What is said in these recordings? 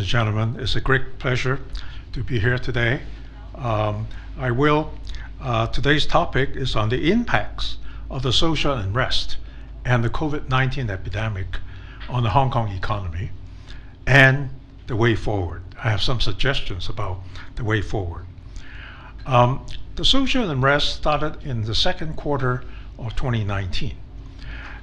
and gentlemen, it's a great pleasure to be here today. Today's topic is on the impacts of the social unrest and the COVID-19 epidemic on the Hong Kong economy and the way forward. I have some suggestions about the way forward. The social unrest started in the second quarter of 2019,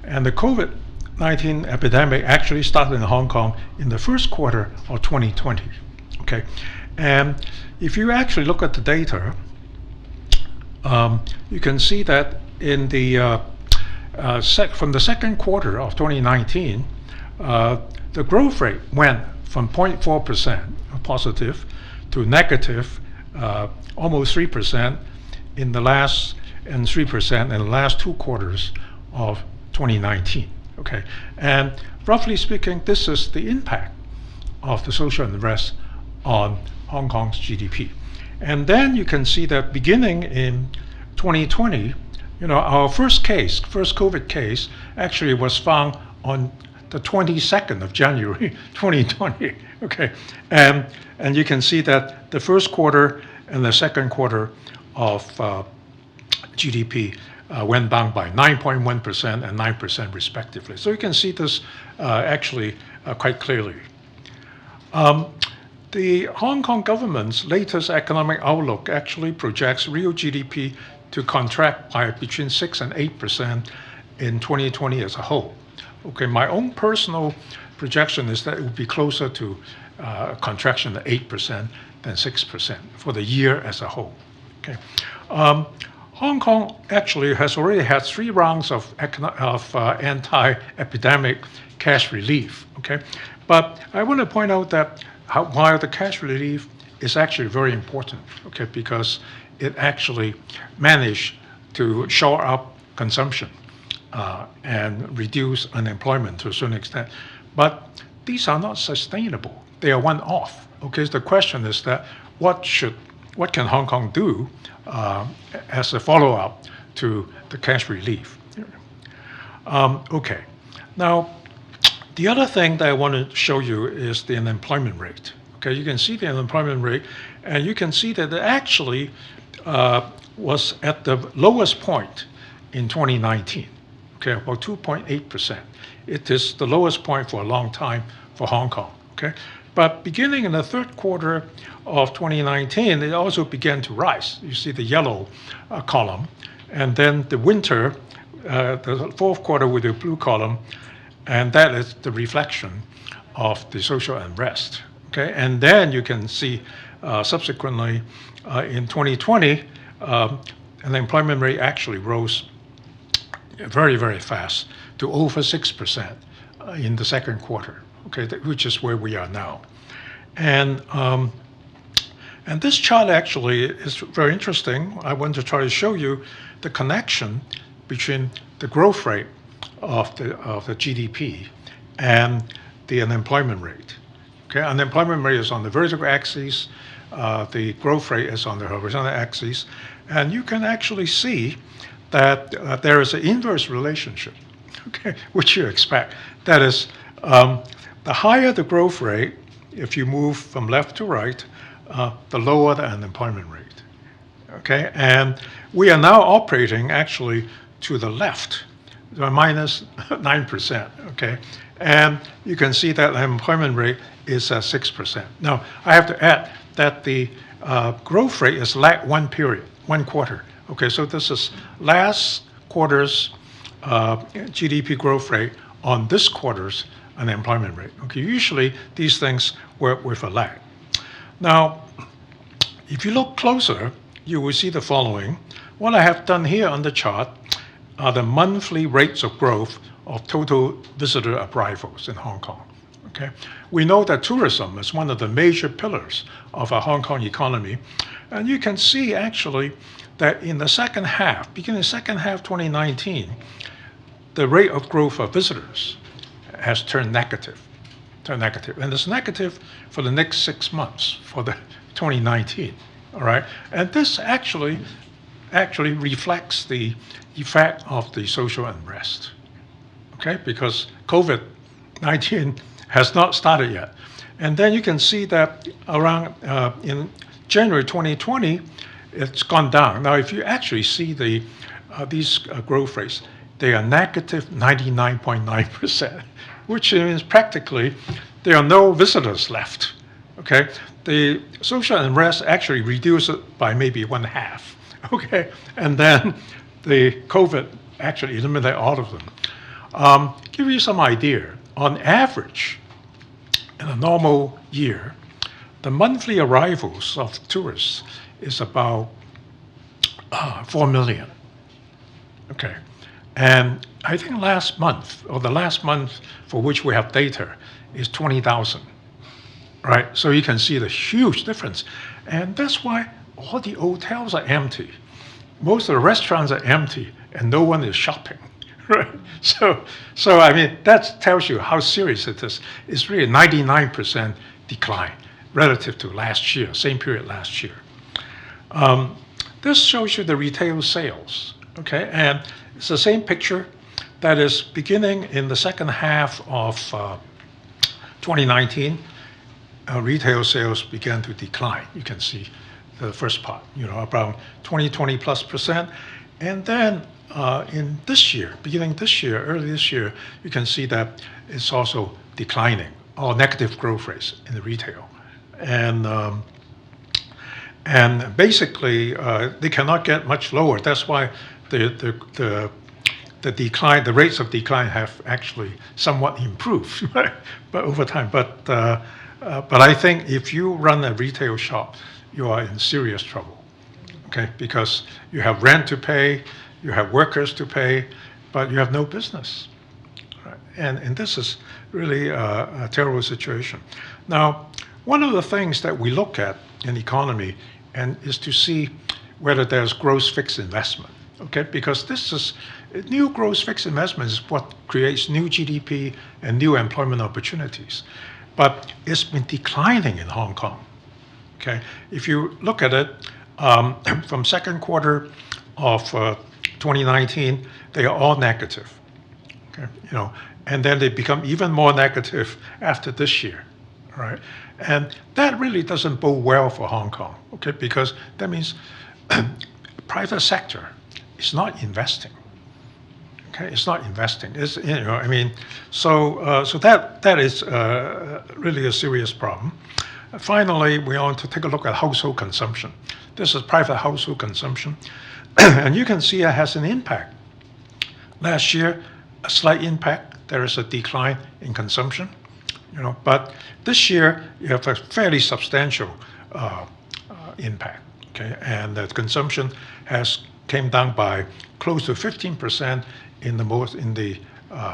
and the COVID-19 epidemic actually started in Hong Kong in the first quarter of 2020. Okay, and if you actually look at the data, you can see that in the from the second quarter of 2019, the growth rate went from 0.4% positive to negative, almost 3% in the last, and 3% in the last 2 quarters of 2019. Okay, and roughly speaking, this is the impact of the social unrest on Hong Kong's GDP. And then you can see that beginning in 2020, our first COVID case actually was found on the 22nd of January 2020. Okay, and you can see that the first quarter and the second quarter of GDP went down by 9.1% and 9% respectively. So you can see this actually quite clearly. The Hong Kong government's latest economic outlook actually projects real GDP to contract by between 6 and 8% in 2020 as a whole. Okay, my own personal projection is that it will be closer to a contraction of 8% than 6% for the year as a whole. Okay. Hong Kong actually has already had 3 rounds of anti-epidemic cash relief. Okay, but I want to point out that while the cash relief is actually very important, okay, because it actually managed to shore up consumption and reduce unemployment to a certain extent, but these are not sustainable. They are one-off. Okay, so the question is that what can Hong Kong do as a follow-up to the cash relief? Okay, now the other thing that I want to show you is the unemployment rate. Okay, you can see the unemployment rate, and you can see that it actually was at the lowest point in 2019. Okay, about 2.8%. It is the lowest point for a long time for Hong Kong. Okay, but beginning in the third quarter of 2019, it also began to rise. You see the yellow column, and then the winter, the fourth quarter with the blue column, and that is the reflection of the social unrest. Okay, and then you can see subsequently in 2020, unemployment rate actually rose very, very fast to over 6% in the second quarter. Okay, which is where we are now, and this chart actually is very interesting. I want to try to show you the connection between the growth rate of the GDP and the unemployment rate. Okay, unemployment rate is on the vertical axis, the growth rate is on the horizontal axis, and you can actually see that there is an inverse relationship, okay, which you expect. That is, the higher the growth rate, if you move from left to right, the lower the unemployment rate. Okay, and we are now operating actually to the left, minus 9%. Okay, and you can see that the unemployment rate is at 6%. Now, I have to add that the growth rate is like one quarter. Okay, so this is last quarter's GDP growth rate on this quarter's unemployment rate. Okay, usually these things work with a lag. Now, if you look closer, you will see the following. What I have done here on the chart are the monthly rates of growth of total visitor arrivals in Hong Kong. Okay, we know that tourism is one of the major pillars of our Hong Kong economy, and you can see actually that in the second half, beginning second half 2019, the rate of growth of visitors has turned negative, and it's negative for the next 6 months for the 2019. All right, and this actually reflects the effect of the social unrest. Okay, because COVID-19 has not started yet, And then you can see that around in January 2020, it's gone down. Now, if you actually see these growth rates, they are negative 99.9%, which means practically there are no visitors left. Okay, the social unrest actually reduced it by maybe one half. Okay, and then the COVID actually eliminated all of them. Give you some idea. On average, in a normal year, the monthly arrivals of tourists is about 4 million. Okay, and I think last month, or the last month for which we have data, is 20,000. Right, so you can see the huge difference, and that's why all the hotels are empty. Most of the restaurants are empty, and no one is shopping. Right, so I mean that tells you how serious it is. It's really 99% decline relative to last year, same period last year. This shows you the retail sales. Okay, and it's the same picture that is beginning in the second half of 2019. Retail sales began to decline. You can see the first part, about 20 plus percent. And then in this year, beginning this year, early this year, you can see that it's also declining, or negative growth rates in the retail. And basically, they cannot get much lower. That's why the decline, the rates of decline have actually somewhat improved, right? But over time. But I think if you run a retail shop, you are in serious trouble, okay? Because you have rent to pay, you have workers to pay, but you have no business, right? And this is really a terrible situation. Now, one of the things that we look at in economy is to see whether there's gross fixed investment, okay? Because this is new gross fixed investment is what creates new GDP and new employment opportunities. But it's been declining in Hong Kong. Okay, if you look at it from second quarter of 2019, they are all negative. Okay, and then they become even more negative after this year, right? And that really doesn't bode well for Hong Kong. Okay, because that means private sector is not investing. Okay, it's not investing. It's so that is really a serious problem. Finally, we want to take a look at household consumption. This is private household consumption, and you can see it has an impact. Last year, a slight impact. There is a decline in consumption, but this year you have a fairly substantial impact. Okay, and the consumption came down by close to 15% in the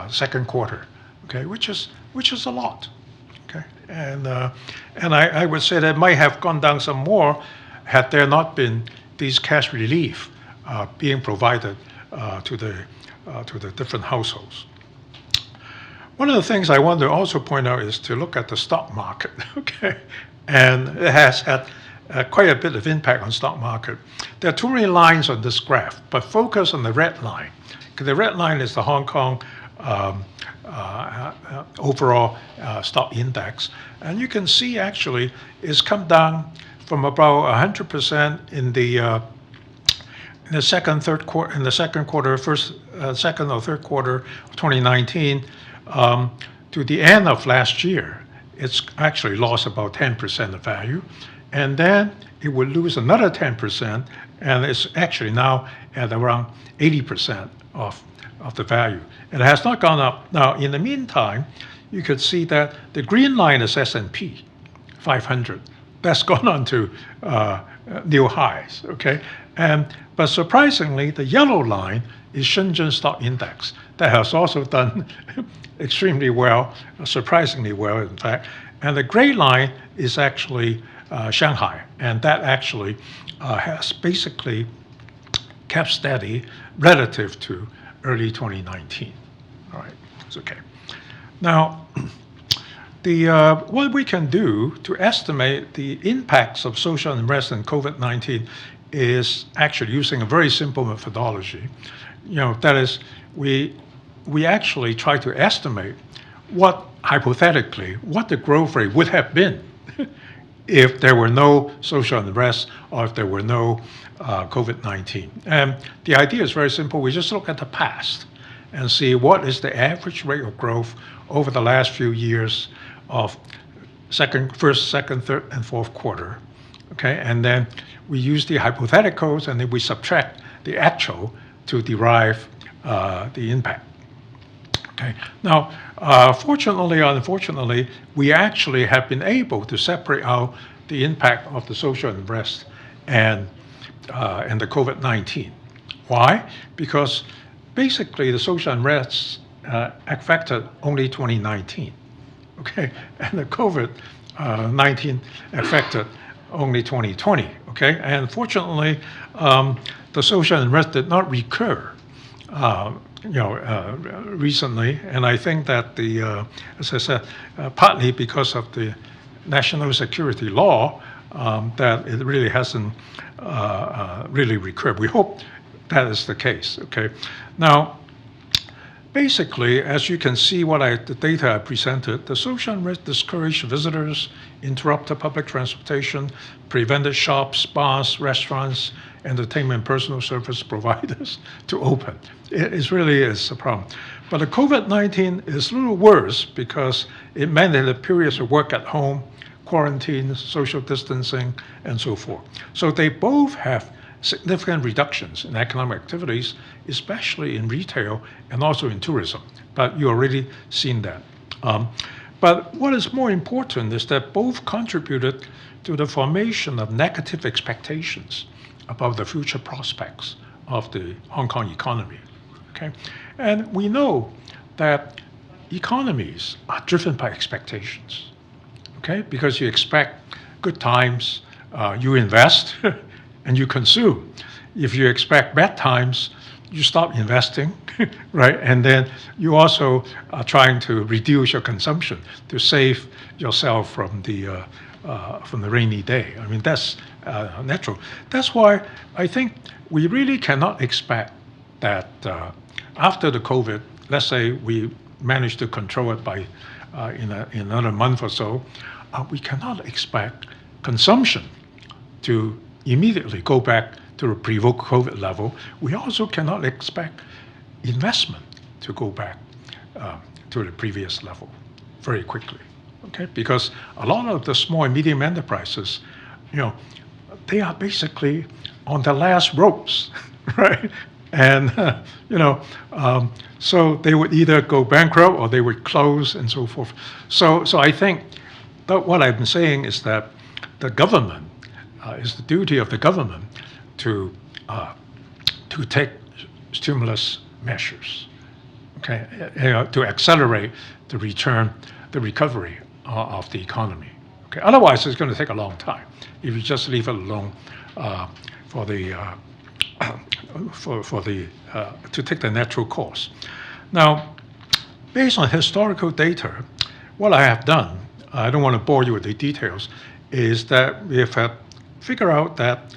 second quarter, okay, which is a lot, okay, and I would say that might have gone down some more had there not been these cash relief being provided to the different households. One of the things I want to also point out is to look at the stock market, okay, and it has had quite a bit of impact on stock market. There are too many lines on this graph, but focus on the red line. The red line is the Hong Kong overall stock index, and you can see actually it's come down from about 100% in the second quarter, second or third quarter of 2019 to the end of last year. It's actually lost about 10% of value, and then it will lose another 10%, and it's actually now at around 80% of the value. It has not gone up. Now, in the meantime, you could see that the green line is S&P 500. That's gone on to new highs, okay? But surprisingly, the yellow line is Shenzhen Stock Index. That has also done extremely well, surprisingly well, in fact. And the gray line is actually Shanghai, and that actually has basically kept steady relative to early 2019. All right, it's okay. Now, what we can do to estimate the impacts of social unrest and COVID-19 is actually using a very simple methodology. That is, we actually try to estimate what hypothetically what the growth rate would have been if there were no social unrest or if there were no COVID-19. And the idea is very simple. We just look at the past and see what is the average rate of growth over the last few years of first, second, third, and fourth quarter. Okay, and then we use the hypotheticals and then we subtract the actual to derive the impact. Okay. Now, fortunately or unfortunately, we actually have been able to separate out the impact of the social unrest and the COVID-19. Why? Because basically the social unrest affected only 2019, okay, and the COVID-19 affected only 2020, okay, and fortunately, the social unrest did not recur. Recently, and I think that as I said, partly because of the national security law, that it really hasn't really recurred. We hope that is the case. Okay, now, basically, as you can see, the data I presented, the social unrest discouraged visitors, interrupted public transportation, prevented shops, bars, restaurants, entertainment, personal service providers to open. It really is a problem. But the COVID-19 is a little worse because it mandated periods of work at home, quarantine, social distancing, and so forth. So they both have significant reductions in economic activities, especially in retail and also in tourism. But you already seen that. But what is more important is that both contributed to the formation of negative expectations about the future prospects of the Hong Kong economy. Okay? And we know that economies are driven by expectations. Okay? Because you expect good times, you invest and you consume. If you expect bad times, you stop investing, right? And then you also are trying to reduce your consumption to save yourself from the rainy day. I mean, that's natural. That's why I think we really cannot expect that after the COVID, let's say we manage to control it by in another month or so, we cannot expect consumption to immediately go back to the pre-COVID level. We also cannot expect investment to go back to the previous level very quickly. Okay, because a lot of the small and medium enterprises, they are basically on the last ropes, right? And so they would either go bankrupt or they would close and so forth. So I think that what I've been saying is that the government is the duty of the government to take stimulus measures, okay, to accelerate the recovery of the economy. Okay, otherwise it's going to take a long time if you just leave it alone to take the natural course. Now, based on historical data, what I have done, I don't want to bore you with the details, is that we have figured out that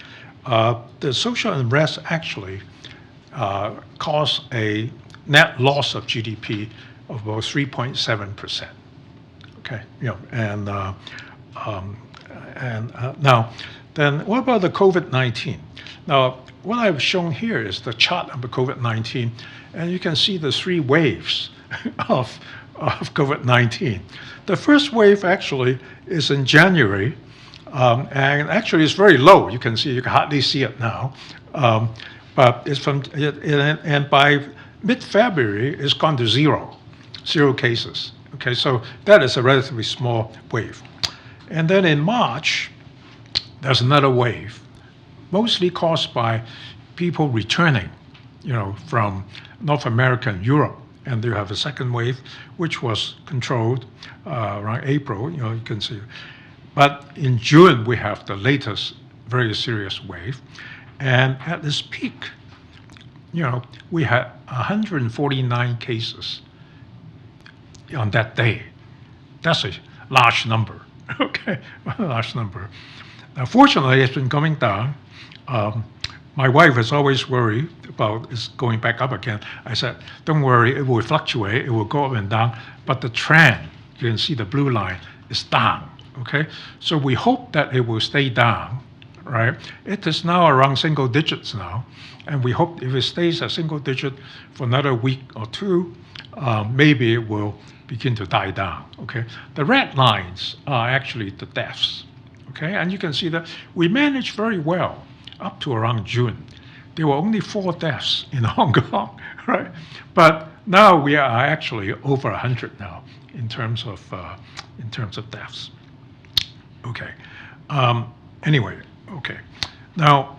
the social unrest actually caused a net loss of GDP of about 3.7%. Okay, and now, then what about the COVID-19? Now, what I've shown here is the chart of the COVID-19, and you can see the three waves of COVID-19. The first wave actually is in January, and actually it's very low. You can hardly see it now, but it's and by mid-February it's gone to zero cases. Okay, so that is a relatively small wave. And then in March, there's another wave, mostly caused by people returning, from North America and Europe. And you have a second wave, which was controlled around April, you can see. But in June, we have the latest very serious wave. And at this peak, we had 149 cases on that day. That's a large number, okay, a large number. Now, fortunately, it's been coming down. My wife is always worried about it's going back up again. I said, don't worry, it will fluctuate, it will go up and down, but the trend you can see the blue line is down, okay? So we hope that it will stay down, right? It is now around single digits now, and we hope if it stays at single digit for another week or two, maybe it will begin to die down, okay? The red lines are actually the deaths, okay? And you can see that we managed very well up to around June. There were only 4 deaths in Hong Kong, right? But now we are actually over 100 now in terms of deaths. Okay. Anyway, okay. Now,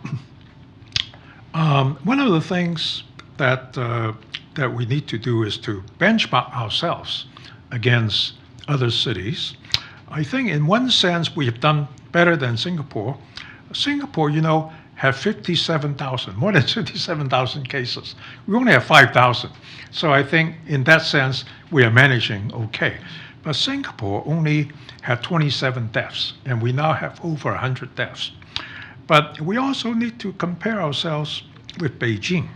one of the things that we need to do is to benchmark ourselves against other cities. I think in one sense we have done better than Singapore. Singapore, have 57,000, more than 57,000 cases. We only have 5,000. So I think in that sense, we are managing okay. But Singapore only had 27 deaths, and we now have over 100 deaths. But we also need to compare ourselves with Beijing.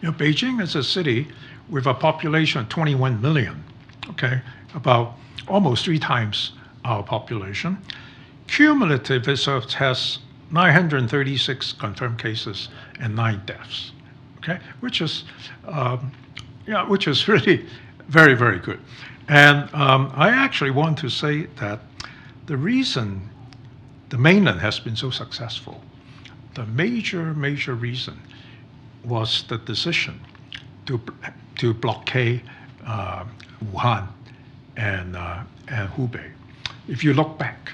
Beijing is a city with a population of 21 million, okay, about almost 3 times our population. Cumulative, it has 936 confirmed cases and 9 deaths, okay, which is really very, very good. And I actually want to say that the reason the mainland has been so successful, the major reason was the decision to blockade Wuhan and Hubei. If you look back,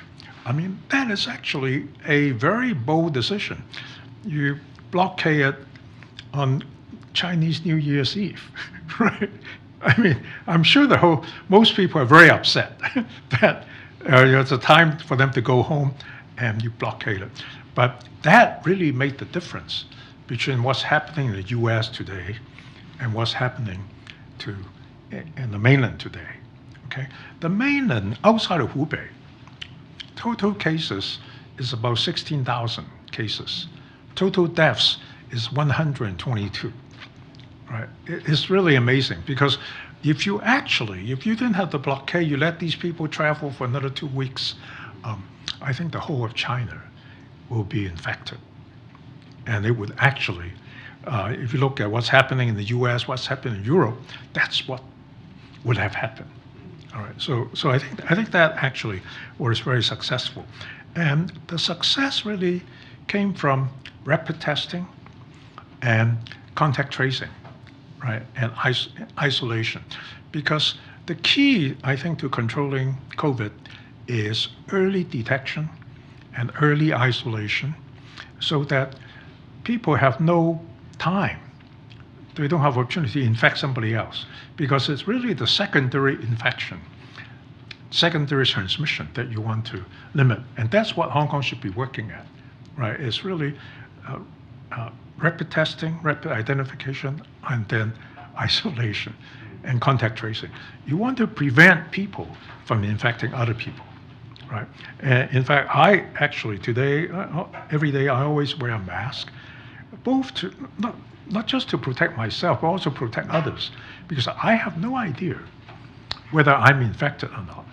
that is actually a very bold decision. You blockade it on Chinese New Year's Eve, right? I'm sure most people are very upset that it's a time for them to go home and you blockade it. But that really made the difference between what's happening in the U.S. today and what's happening in the mainland today. Okay, the mainland outside of Hubei, total cases is about 16,000 cases. Total deaths is 122. Right? It's really amazing because if you didn't have the blockade, you let these people travel for another 2 weeks, I think the whole of China will be infected. And it would actually, if you look at what's happening in the US, what's happening in Europe, that's what would have happened. All right, so I think that actually was very successful. And the success really came from rapid testing and contact tracing, right, and isolation. Because the key, I think, to controlling COVID is early detection and early isolation so that people have no time. They don't have opportunity to infect somebody else because it's really the secondary infection, secondary transmission that you want to limit. And that's what Hong Kong should be working at, right? It's really rapid testing, rapid identification, and then isolation and contact tracing. You want to prevent people from infecting other people, right? And in fact, I actually today, every day, I always wear a mask, both to, not just to protect myself, but also protect others, because I have no idea whether I'm infected or not,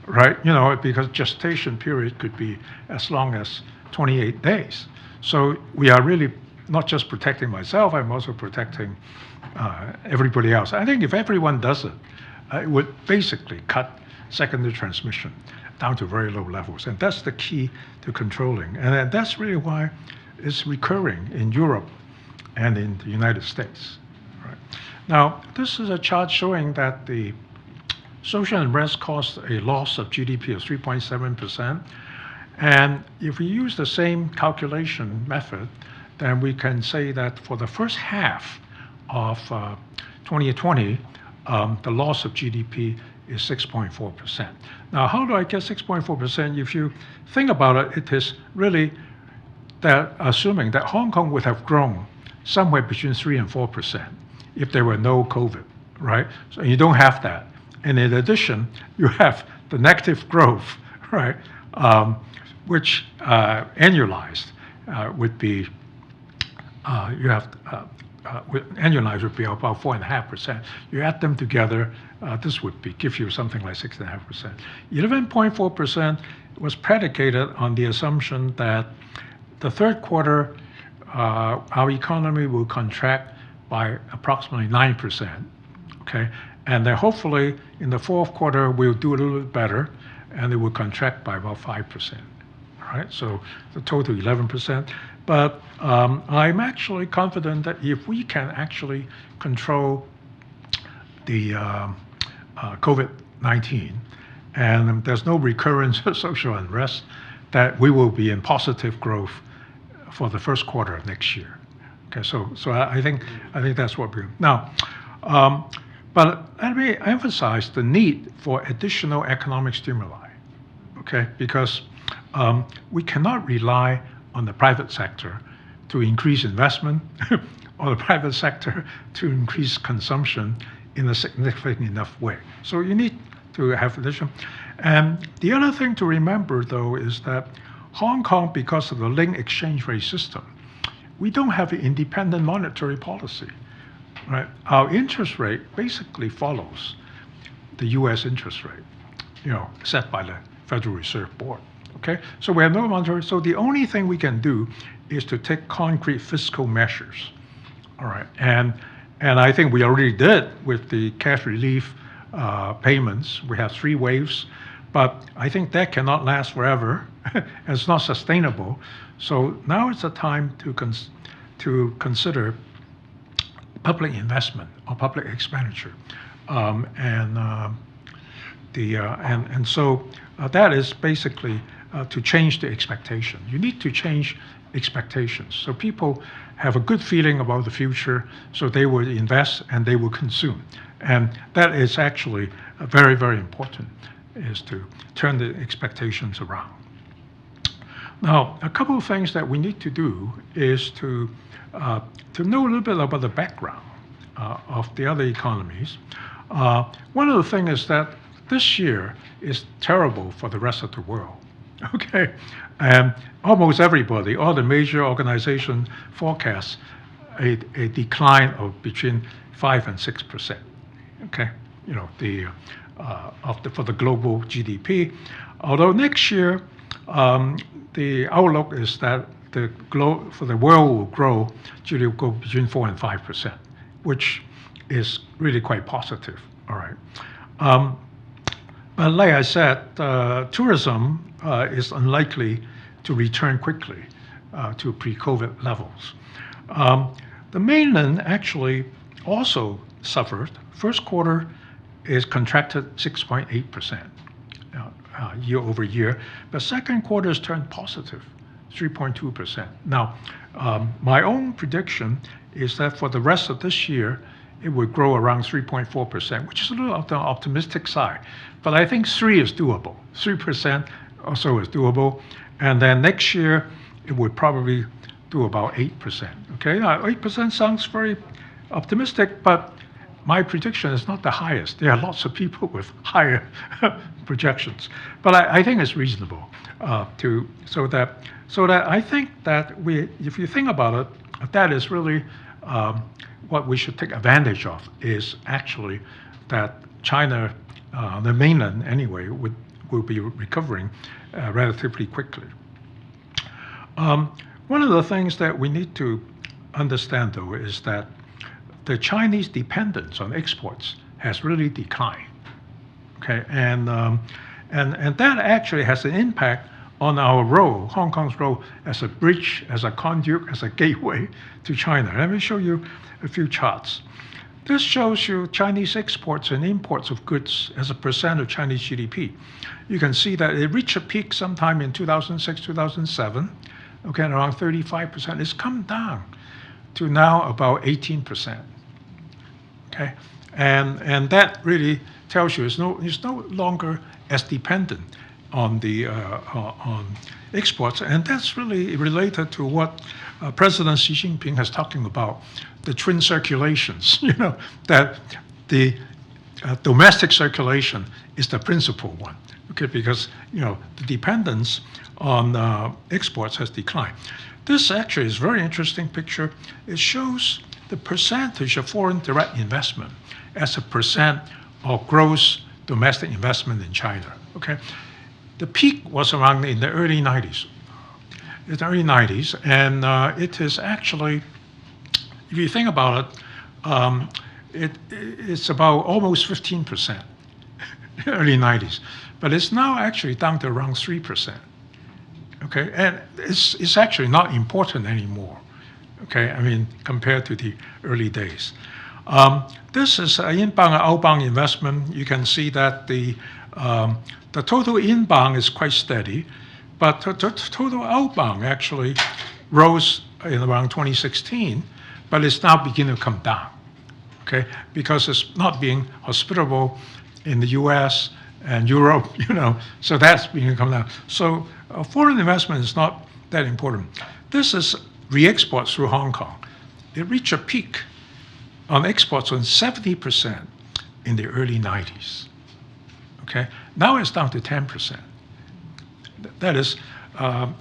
right? Because gestation period could be as long as 28 days. So we are really not just protecting myself, I'm also protecting everybody else. I think if everyone does it, it would basically cut secondary transmission down to very low levels. And that's the key to controlling. And that's really why it's recurring in Europe and in the United States. Right? Now, this is a chart showing that the social unrest caused a loss of GDP of 3.7%. And if we use the same calculation method, then we can say that for the first half of 2020, the loss of GDP is 6.4%. Now, how do I get 6.4%? If you think about it, it is really that assuming that Hong Kong would have grown somewhere between 3 and 4% if there were no COVID, right? So you don't have that. And in addition, you have the negative growth, right? Which annualized would be, you have annualized would be about 4.5%. You add them together, this would give you something like 6.5%. 11.4% was predicated on the assumption that the third quarter, our economy will contract by approximately 9%. Okay, and then hopefully in the fourth quarter we'll do a little bit better, and it will contract by about 5%. All right, so the total 11%. But I'm actually confident that if we can actually control the COVID-19 and there's no recurrence of social unrest, that we will be in positive growth for the first quarter of next year. Okay, so I think that's what we're now. But let me emphasize the need for additional economic stimuli. Okay, because we cannot rely on the private sector to increase investment or the private sector to increase consumption in a significant enough way. So you need to have additional. And the other thing to remember, though, is that Hong Kong, because of the linked exchange rate system, we don't have an independent monetary policy. Right? Our interest rate basically follows the U.S. interest rate, set by the Federal Reserve Board. Okay, so we have no monetary. So the only thing we can do is to take concrete fiscal measures. All right, and I think we already did with the cash relief payments. We have 3 waves, but I think that cannot last forever. It's not sustainable. So now is the time to consider public investment or public expenditure, and so that is basically to change the expectation. You need to change expectations so people have a good feeling about the future, so they will invest and they will consume, and that is actually very, very important, is to turn the expectations around. Now, a couple of things that we need to do is to know a little bit about the background of the other economies. One of the things is that this year is terrible for the rest of the world. Okay, and almost everybody, all the major organizations forecast a decline of between 5 and 6%. Okay, for the global GDP. Although next year, the outlook is that for the world will grow, GDP will go between 4 and 5%, which is really quite positive. All right. But like I said, tourism is unlikely to return quickly to pre-COVID levels. The mainland actually also suffered. First quarter is contracted 6.8% year over year, but second quarter has turned positive, 3.2%. Now, my own prediction is that for the rest of this year, it would grow around 3.4%, which is a little on the optimistic side. But I think 3 is doable. 3% or so is doable. And then next year, it would probably do about 8%. Okay, now 8% sounds very optimistic, but my prediction is not the highest. There are lots of people with higher projections. But I think it's reasonable so that I think that if you think about it, that is really what we should take advantage of, is actually that China, the mainland anyway, will be recovering relatively quickly. One of the things that we need to understand, though, is that the Chinese dependence on exports has really declined. Okay, and that actually has an impact on our role, Hong Kong's role as a bridge, as a conduit, as a gateway to China. Let me show you a few charts. This shows you Chinese exports and imports of goods as a percent of Chinese GDP. You can see that it reached a peak sometime in 2006, 2007, okay, around 35%. It's come down to now about 18%. Okay, and that really tells you it's no longer as dependent on the on exports, and that's really related to what President Xi Jinping has talking about, the twin circulations. That the domestic circulation is the principal one. Okay, because the dependence on exports has declined. This actually is a very interesting picture. It shows the percentage of foreign direct investment as a percent of gross domestic investment in China. Okay, the peak was around in the early 90s. In the early 90s, and it is actually, if you think about it, it's about almost 15%, early 90s, but it's now actually down to around 3%. Okay, and it's actually not important anymore. Okay, I mean compared to the early days. This is inbound and outbound investment. You can see that the total inbound is quite steady, but the total outbound actually rose in around 2016, but it's now beginning to come down. Okay, because it's not being hospitable in the U.S. and Europe, so that's beginning to come down. So foreign investment is not that important. This is re-exports through Hong Kong. It reached a peak on exports on 70% in the early 90s. Okay, now it's down to 10%. That is,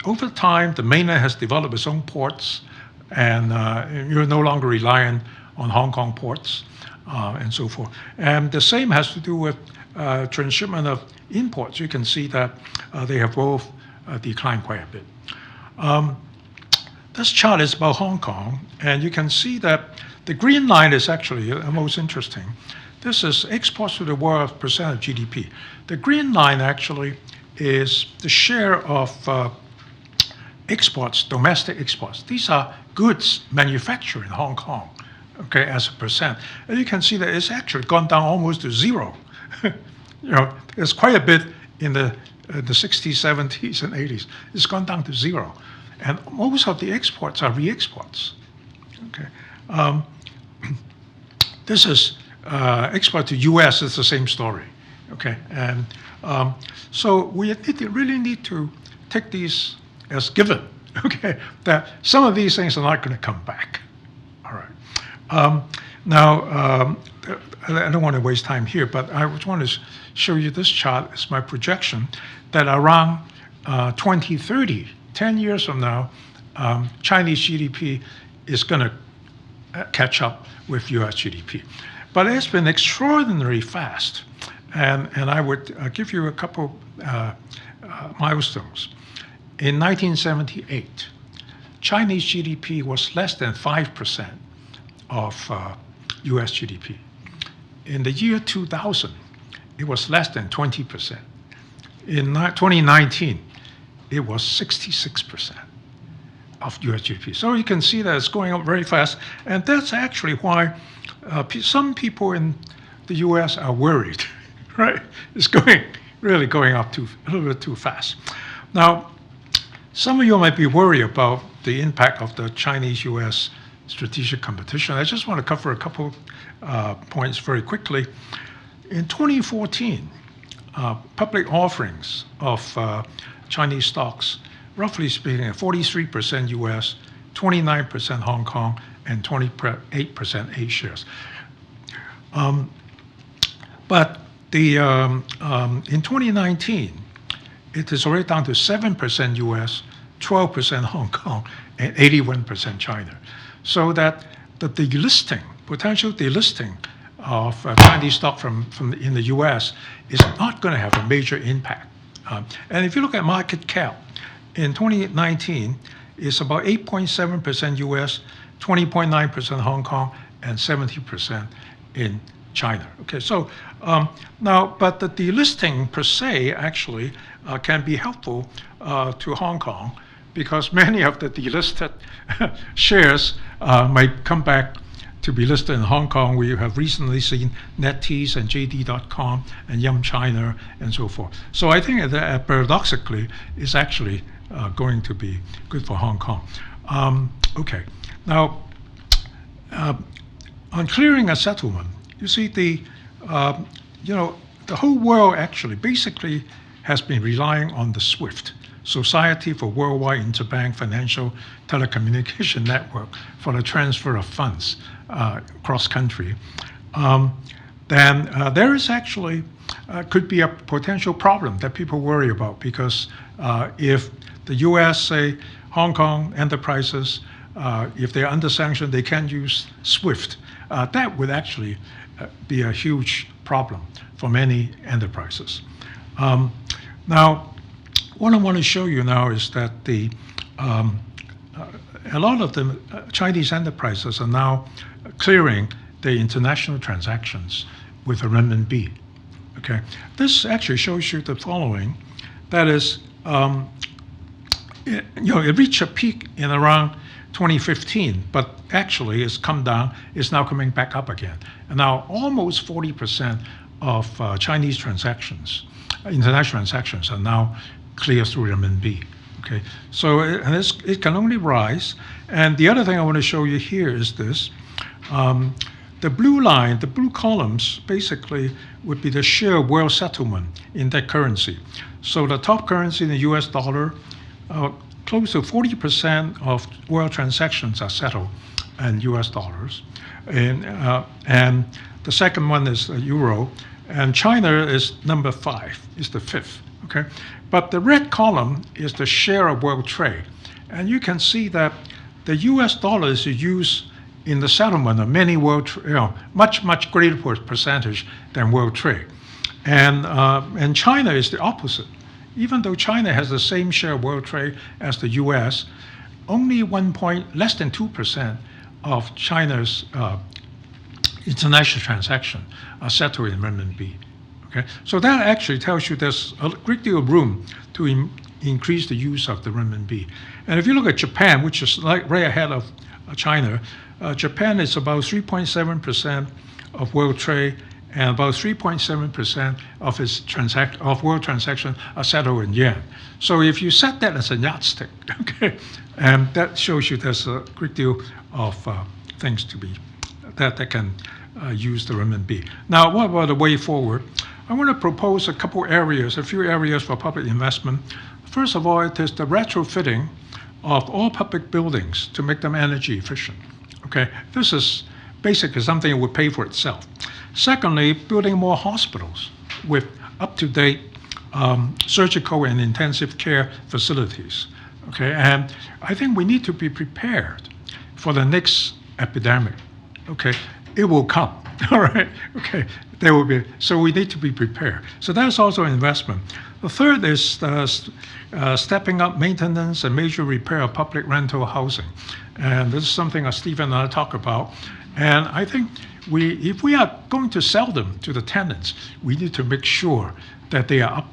over time, the mainland has developed its own ports, and you're no longer reliant on Hong Kong ports, and so forth. And the same has to do with transshipment of imports. You can see that they have both declined quite a bit. This chart is about Hong Kong, and you can see that the green line is actually most interesting. This is exports to the world percent of GDP. The green line actually is the share of exports, domestic exports. These are goods manufactured in Hong Kong, okay, as a percent. And you can see that it's actually gone down almost to zero. There's quite a bit in the 60s, 70s, and 80s. It's gone down to zero. And most of the exports are re-exports. Okay. This is export to U.S. It's the same story. Okay, and so we really need to take these as given. Okay, that some of these things are not going to come back. All right. Now, I don't want to waste time here, but I just want to show you this chart. It's my projection that around 2030, 10 years from now, Chinese GDP is going to catch up with US GDP. But it's been extraordinarily fast. And I would give you a couple milestones. In 1978, Chinese GDP was less than 5% of US GDP. In the year 2000, it was less than 20%. In 2019, it was 66% of US GDP. So you can see that it's going up very fast. And that's actually why some people in the US are worried, right? It's really going up a little bit too fast. Now, some of you might be worried about the impact of the Chinese-US strategic competition. I just want to cover a couple points very quickly. In 2014, public offerings of Chinese stocks, roughly speaking, 43% US, 29% Hong Kong, and 28% A shares. But in 2019, it is already down to 7% US, 12% Hong Kong, and 81% China. So that the delisting, potential delisting of Chinese stock in the US is not going to have a major impact. And if you look at market cap, in 2019, it's about 8.7% US, 20.9% Hong Kong, and 70% in China. Okay, so now, but the delisting per se actually can be helpful to Hong Kong because many of the delisted shares might come back to be listed in Hong Kong. We have recently seen NetEase and JD.com and Yum China and so forth. So I think that paradoxically is actually going to be good for Hong Kong. Okay, now on clearing a settlement, you see the whole world actually basically has been relying on the SWIFT, Society for Worldwide Interbank Financial Telecommunication Network, for the transfer of funds cross-country. Then there is actually could be a potential problem that people worry about because if the U.S., say, Hong Kong enterprises if they're under sanction, they can't use SWIFT. That would actually be a huge problem for many enterprises. Now, what I want to show you now is that a lot of the Chinese enterprises are now clearing their international transactions with the renminbi. Okay, this actually shows you the following. That is, it reached a peak in around 2015, but actually it's come down. It's now coming back up again, and now almost 40% of Chinese transactions, international transactions, are now clear through renminbi. Okay, so it can only rise. And the other thing I want to show you here is this. The blue line, the blue columns, basically would be the share of world settlement in that currency. So the top currency in the US dollar, close to 40% of world transactions are settled in US dollars. And the second one is the euro. And China is number 5, is the 5th. Okay? But the red column is the share of world trade. And you can see that the US dollar is used in the settlement of many world, much greater percentage than world trade. And China is the opposite. Even though China has the same share of world trade as the US, only less than 2% of China's international transactions are settled in renminbi. Okay? So that actually tells you there's a great deal of room to increase the use of the renminbi. And if you look at Japan, which is right ahead of China, Japan is about 3.7% of world trade, and about 3.7% of its world transactions are settled in yen. So if you set that as a yardstick, okay, and that shows you there's a great deal of things to be that can use the renminbi. Now, what about the way forward? I want to propose a few areas for public investment. First of all, it is the retrofitting of all public buildings to make them energy efficient. Okay, this is basically something that would pay for itself. Secondly, building more hospitals with up-to-date surgical and intensive care facilities. Okay, and I think we need to be prepared for the next epidemic. Okay, it will come. All right. Okay, there will be. So we need to be prepared. So that's also an investment. The third is stepping up maintenance and major repair of public rental housing, and this is something that Stephen and I talk about. And I think if we are going to sell them to the tenants, we need to make sure that they are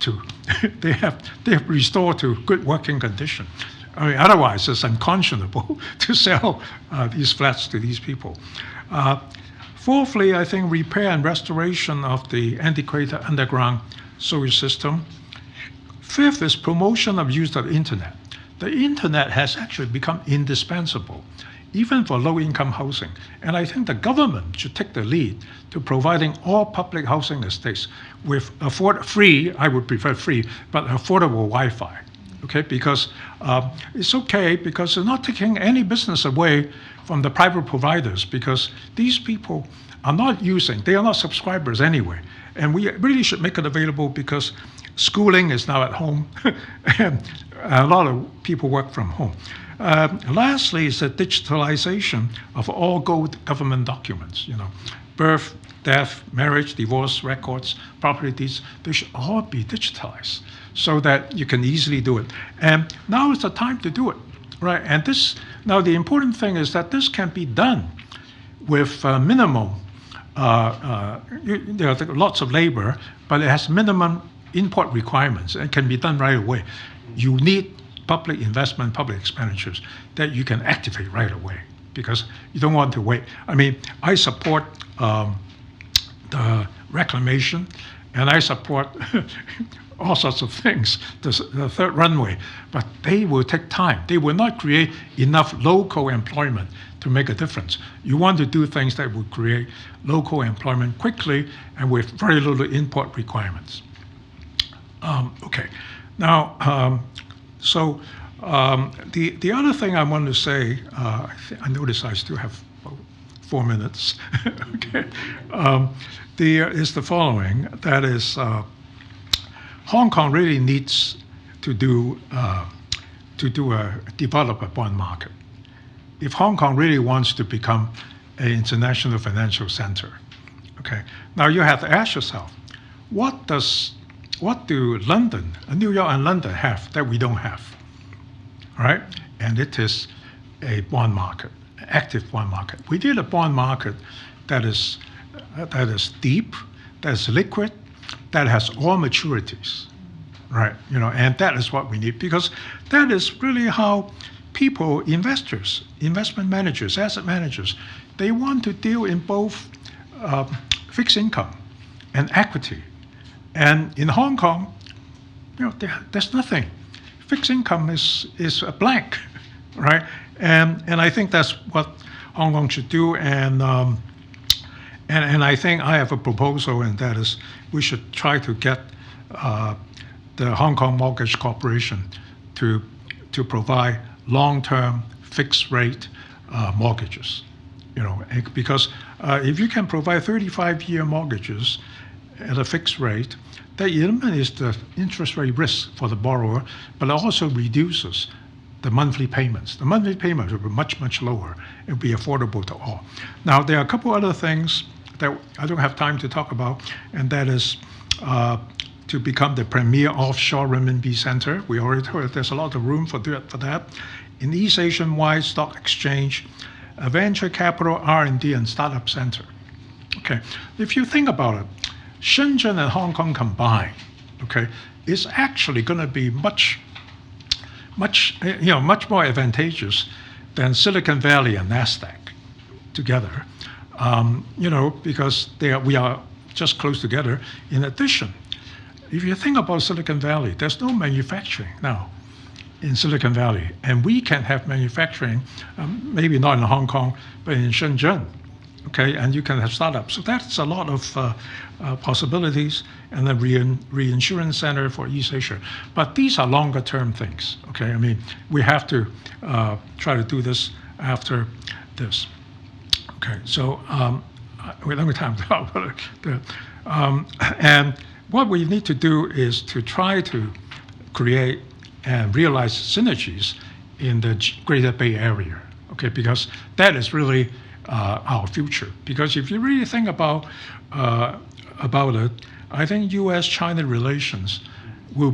they have restored to good working condition. I mean, otherwise, it's unconscionable to sell these flats to these people. Fourthly, I think repair and restoration of the antiquated underground sewage system. Fifth is promotion of use of the internet. The internet has actually become indispensable, even for low-income housing. And I think the government should take the lead to providing all public housing estates with free, I would prefer free, but affordable Wi-Fi. Okay, because it's okay, because it's not taking any business away from the private providers, because these people are not they are not subscribers anyway. And we really should make it available, because schooling is now at home, and a lot of people work from home. Lastly is the digitalization of all government documents, birth, death, marriage, divorce records, property deeds. They should all be digitalized so that you can easily do it. And now is the time to do it, right? And now the important thing is that this can be done with minimum, lots of labor, but it has minimum import requirements. It can be done right away. You need public investment, public expenditures that you can activate right away, because you don't want to wait. I mean, I support the reclamation, and I support all sorts of things, the third runway, but they will take time. They will not create enough local employment to make a difference. You want to do things that will create local employment quickly and with very little import requirements. Okay, now, the other thing I want to say, I notice I still have 4 minutes. Okay, is the following. That is, Hong Kong really needs to develop a bond market. if Hong Kong really wants to become an international financial center, okay, now you have to ask yourself, what do London, New York and London have that we don't have? All right? And it is a bond market, active bond market. We need a bond market that is deep, that is liquid, that has all maturities, right? And that is what we need, because that is really how people, investors, investment managers, asset managers, they want to deal in both fixed income and equity. And in Hong Kong, there's nothing. Fixed income is a blank, right? And I think that's what Hong Kong should do. And I think I have a proposal, and that is we should try to get the Hong Kong Mortgage Corporation to provide long-term fixed rate mortgages. Because if you can provide 35-year mortgages at a fixed rate, that eliminates the interest rate risk for the borrower, but it also reduces the monthly payments. The monthly payments will be much, much lower. It will be affordable to all. Now, there are a couple other things that I don't have time to talk about, and that is to become the premier offshore renminbi center. We already heard there's a lot of room for that. In East Asian-wide stock exchange, a venture capital, R&D, and startup center. Okay, if you think about it, Shenzhen and Hong Kong combined, okay, is actually going to be much more advantageous than Silicon Valley and Nasdaq together. Because we are just close together. In addition, if you think about Silicon Valley, there's no manufacturing now in Silicon Valley, and we can have manufacturing, maybe not in Hong Kong, but in Shenzhen. Okay, and you can have startups. So that's a lot of possibilities, and the reinsurance center for East Asia. But these are longer term things. Okay, I mean, we have to try to do this after this. Okay, so we don't have time to talk about it. And what we need to do is to try to create and realize synergies in the Greater Bay Area. Okay, because that is really our future. Because if you really think about it, I think U.S.-China relations will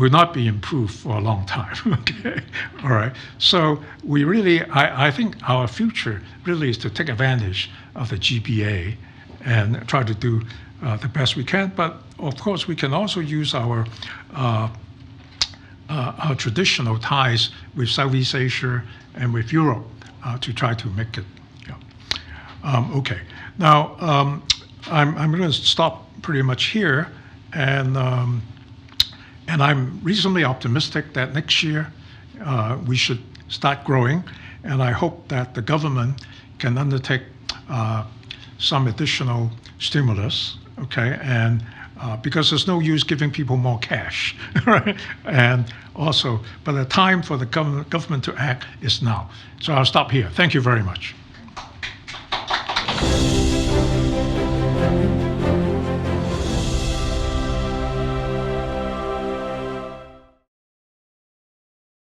not be improved for a long time. Okay, all right. So we really, I think our future really is to take advantage of the GBA and try to do the best we can. But of course, we can also use our traditional ties with Southeast Asia and with Europe to try to make it. Okay. Now I'm going to stop pretty much here, and I'm reasonably optimistic that next year we should start growing, and I hope that the government can undertake some additional stimulus. Okay, and because there's no use giving people more cash, right? And also, but the time for the government to act is now. So I'll stop here. Thank you very much.